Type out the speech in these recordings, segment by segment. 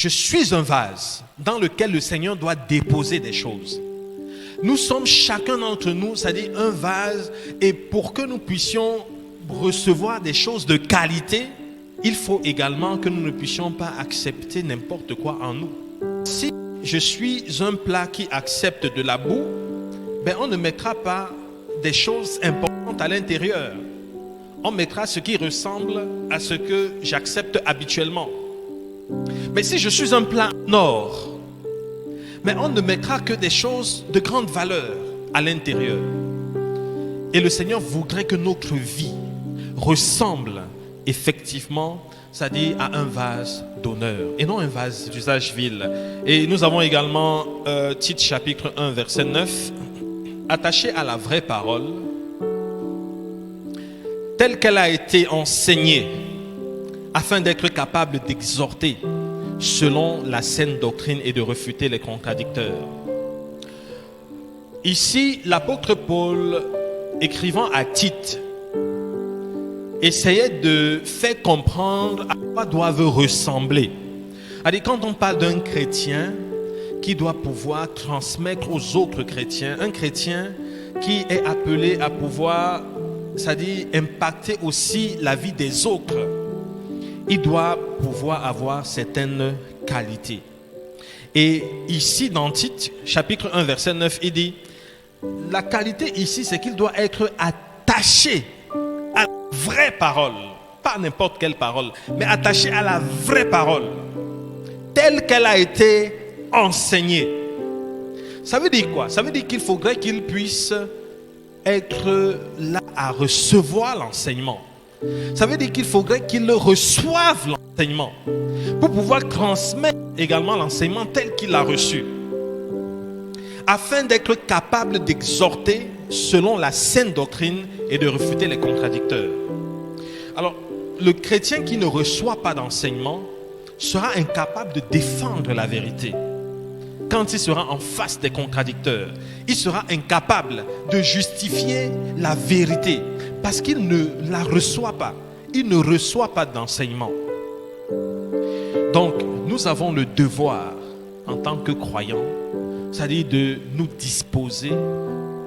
Je suis un vase dans lequel le Seigneur doit déposer des choses. Nous sommes chacun d'entre nous, c'est-à-dire un vase, et pour que nous puissions recevoir des choses de qualité, il faut également que nous ne puissions pas accepter n'importe quoi en nous. Si je suis un plat qui accepte de la boue, on ne mettra pas des choses importantes à l'intérieur. On mettra ce qui ressemble à ce que j'accepte habituellement. Mais si je suis un plat en or, on ne mettra que des choses de grande valeur à l'intérieur. Et le Seigneur voudrait que notre vie ressemble effectivement, c'est-à-dire à un vase d'honneur et non un vase d'usage vil. Et nous avons également Tite chapitre 1 verset 9, attaché à la vraie parole, telle qu'elle a été enseignée, afin d'être capable d'exhorter selon la saine doctrine et de refuter les contradicteurs. Ici, l'apôtre Paul, écrivant à Tite, essayait de faire comprendre à quoi doivent ressembler. C'est-à-dire, quand on parle d'un chrétien qui doit pouvoir transmettre aux autres chrétiens, un chrétien qui est appelé à pouvoir, c'est-à-dire impacter aussi la vie des autres, il doit pouvoir avoir certaines qualités. Et ici, dans Tite, chapitre 1, verset 9, il dit, la qualité ici, c'est qu'il doit être attaché à la vraie parole. Pas n'importe quelle parole, mais attaché à la vraie parole, telle qu'elle a été enseignée. Ça veut dire quoi? Ça veut dire qu'il faudrait qu'il puisse être là à recevoir l'enseignement. Ça veut dire qu'il faudrait qu'il reçoive l'enseignement pour pouvoir transmettre également l'enseignement tel qu'il l'a reçu, afin d'être capable d'exhorter selon la saine doctrine et de refuter les contradicteurs. Alors, le chrétien qui ne reçoit pas d'enseignement sera incapable de défendre la vérité. Quand il sera en face des contradicteurs, il sera incapable de justifier la vérité parce qu'il ne la reçoit pas. Il ne reçoit pas d'enseignement. Donc, nous avons le devoir, en tant que croyants, c'est-à-dire de nous disposer,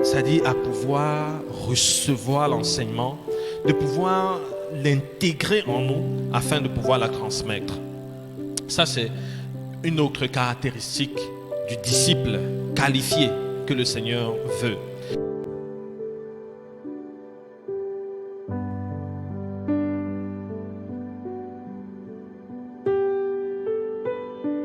c'est-à-dire à pouvoir recevoir l'enseignement, de pouvoir l'intégrer en nous afin de pouvoir la transmettre. Ça, c'est une autre caractéristique du disciple qualifié que le Seigneur veut.